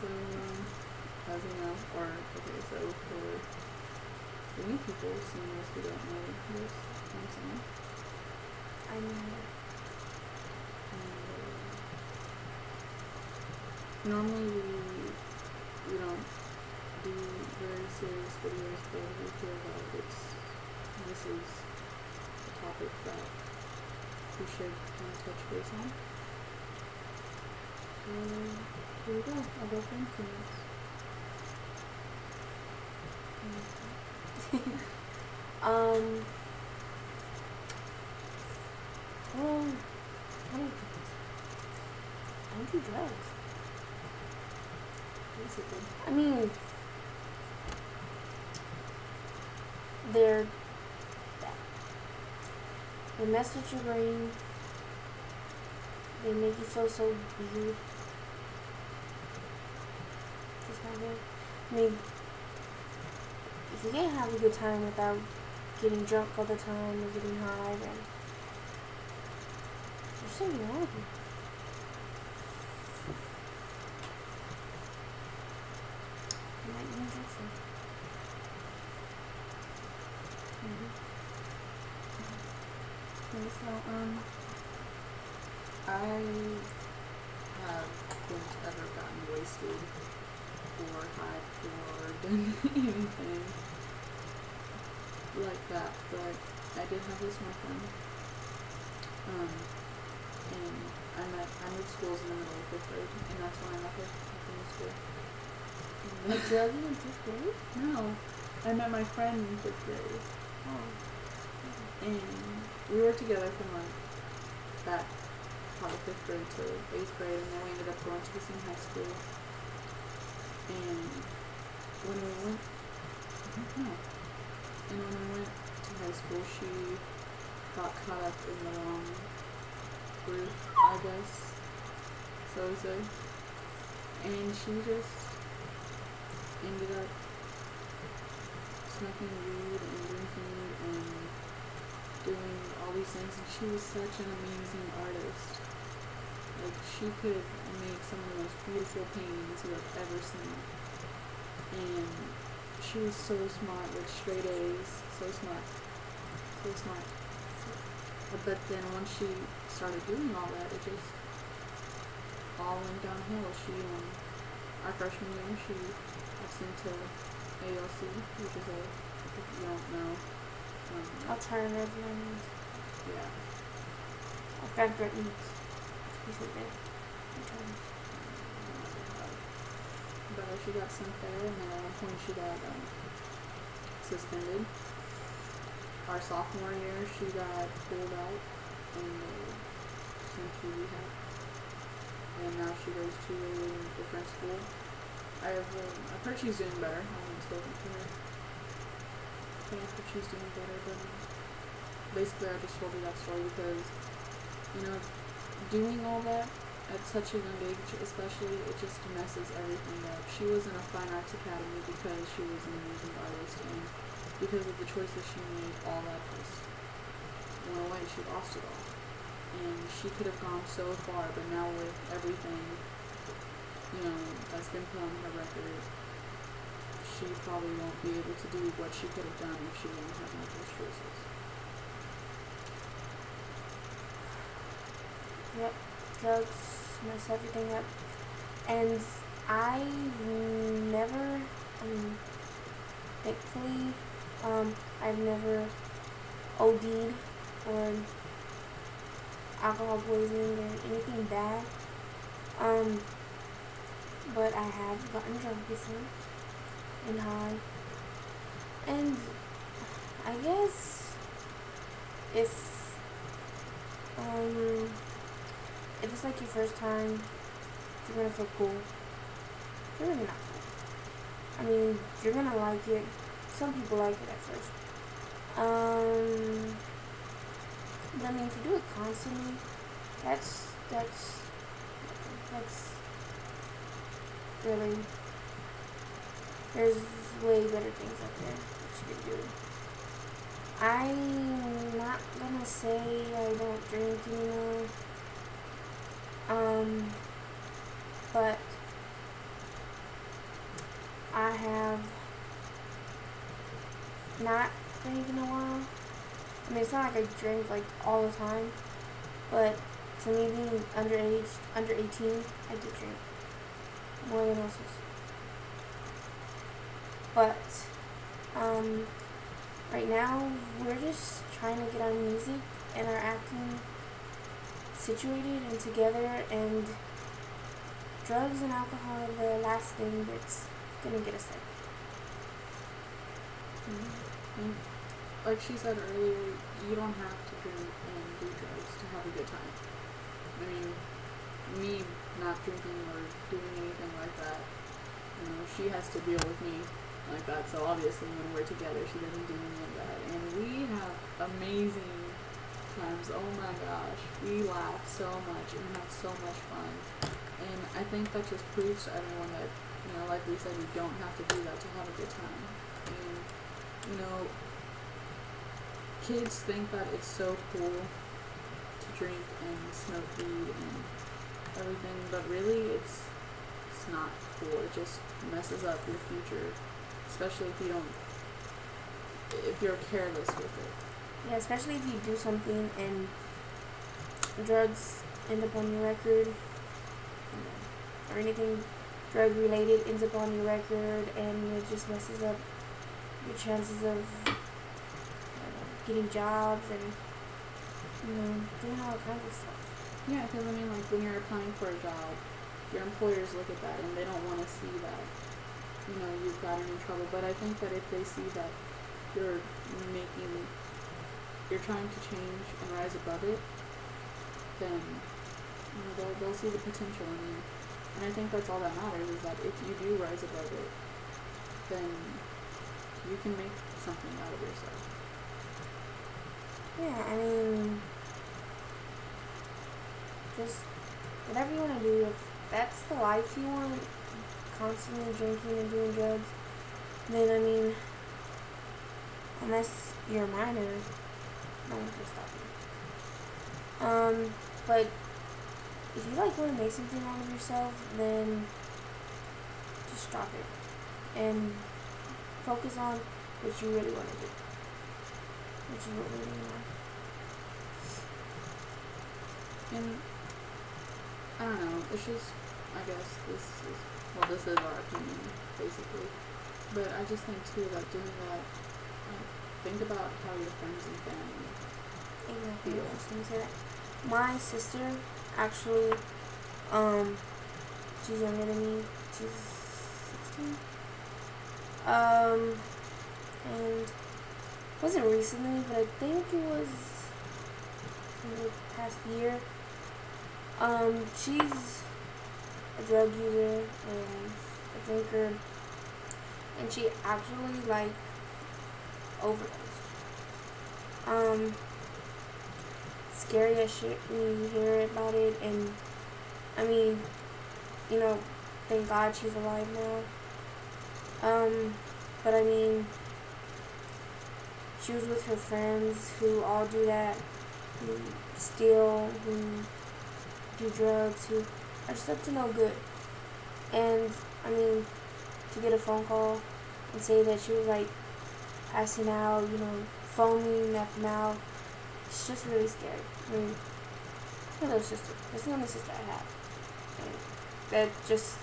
So, as you know, or, okay, so for the new people, seniors who don't know this, I'm saying. I know. Normally we don't do very serious videos, but we feel that this is a topic that we should touch base on. So here we go. I'll go for influence. Well, how do you put this? I don't do drugs. Basically. I mean, they're they mess with your brain. They make you feel so weird. Just not good. I mean, if you can't have a good time without getting drunk all the time or getting high, then there's something wrong with you. You might need injection. Okay, so, I haven't ever gotten wasted or high or done anything like that, but I did have this one friend, and I moved schools in the middle of 5th grade, and that's when I met her at the new school. A drug in 5th grade? No, I met my friend in 5th grade. Oh. And we were together from that part of 5th grade to 8th grade, and then we ended up going to the same high school. And when we went, to high school, she got caught up in the wrong group, I guess, so to say. And she just ended up smoking weed and drinking and doing all these things, and she was such an amazing artist. Like, she could make some of the most beautiful paintings you have ever seen. And she was so smart, with straight A's, so smart. But then once she started doing all that, it just all went downhill. She, our freshman year, she was into ALC, which is if you don't know, Alternative learning. yeah. Graduate needs. But she got sent there, and then at one point she got suspended. Our sophomore year, she got pulled out and sent to rehab. And now she goes to a different school. I've heard she's doing better. I haven't spoken to her. I think she's doing better, but basically I just told you that story because, doing all that at such a young age, especially, it just messes everything up. She was in a fine arts academy because she was an amazing artist, and because of the choices she made, all that just went away. She lost it all. And she could have gone so far, but now with everything, that's been put on her record, she probably won't be able to do what she could have done if she didn't have made those choices. Yep, drugs mess everything up. And I never, thankfully, I've never OD'd or alcohol poisoning or anything bad. But I have gotten drunk before and high. And I guess if it's like your first time, you're gonna feel cool. You're really not cool. I mean, you're gonna like it. Some people like it at first. But I mean, if you do it constantly, that's really, there's way better things out there that you can do. I'm not gonna say I don't drink anymore. But drink in a while. I mean, it's not like I drink like all the time, but to me being underage, under 18, I do drink more than most. But right now we're just trying to get our music and our acting situated and together, and drugs and alcohol are the last thing that's gonna get us there. Mm-hmm. Like she said earlier, you don't have to drink and do drugs to have a good time. I mean, me not drinking or doing anything like that, she has to deal with me like that, so obviously when we're together she doesn't do any of that, and we have amazing times. Oh my gosh, we laugh so much and have so much fun, and I think that just proves to everyone that, like we said, you don't have to do that to have a good time. And kids think that it's so cool to drink and smoke weed and everything, but really it's not cool. It just messes up your future, especially if you're careless with it. Yeah, especially if you do something and drugs end up on your record, or anything drug related ends up on your record, and it just messes up your chances of getting jobs and doing all kinds of stuff. Yeah, because like when you're applying for a job, your employers look at that and they don't want to see that you've gotten in trouble. But I think that if they see that you're trying to change and rise above it, then they'll see the potential in you. And I think that's all that matters, is that if you do rise above it, then you can make something out of yourself. Yeah, I mean, just whatever you want to do. If that's the life you want, constantly drinking and doing drugs, then unless you're a minor, no one can stop you. But if you want to make something out of yourself, then just drop it and focus on what you really want to do, which is what we really want. And I don't know, it's just, I guess this is our opinion, basically. But I just think too that doing that, think about how your friends and family feel. My sister, actually, she's younger than me. She's 16. And it wasn't recently, but I think it was in the past year. She's a drug user and a drinker, and she actually overdosed. Scary as shit when you hear about it, and thank God she's alive now. But she was with her friends who all do that, who steal, who do drugs, who are just up to no good. And to get a phone call and say that she was passing out, foaming at the mouth, it's just really scary. My little sister, that's the only sister I have, and that just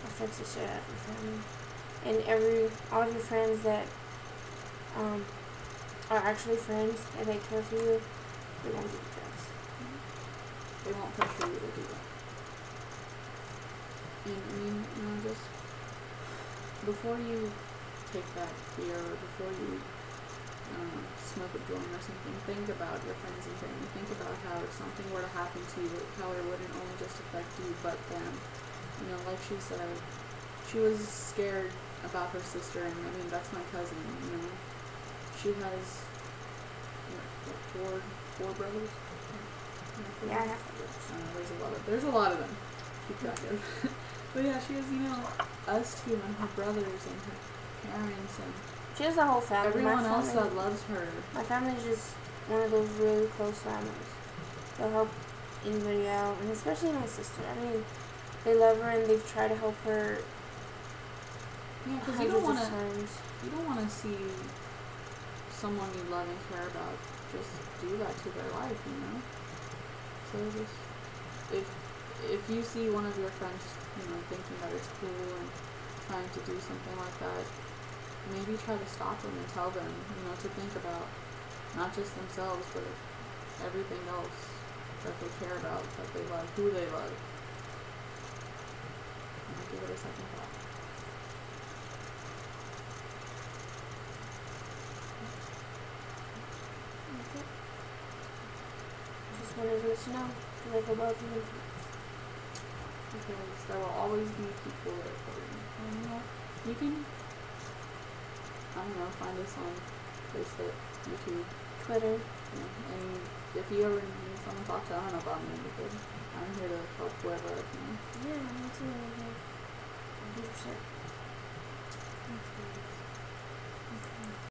affects the shit out of your family. And all of your friends that are actually friends and they care for you, they won't do drugs. They won't pressure you to do that. And just before you take that beer or before you smoke a joint or something, think about your friends and family. Think about how if something were to happen to you, how it wouldn't only just affect you but them. Like she said, she was scared about her sister, and that's my cousin. She has four brothers. Yeah, I have brothers. There's a lot of them. Keep track of. But yeah, she has us two and her brothers and her parents and she has a whole family. Everyone else that loves her. My family is just one of those really close families. They'll help anybody out, and especially my sister. They love her and they've tried to help her. Yeah, because you don't want to see someone you love and care about, just do that to their life, you know? So just, if you see one of your friends, you know, thinking that it's cool and trying to do something like that, maybe try to stop them and tell them, you know, to think about not just themselves, but everything else that they care about, that they love, who they love. And give it a second thought. Okay. Just wanted to let you know, because I feel about you. Because there will always be people there for you. And you know, you can, I don't know, find us on Facebook, YouTube, Twitter. you know, and if you ever need someone to talk to, I don't know about me, because I'm here to help whoever I can. Yeah, me too. 100%.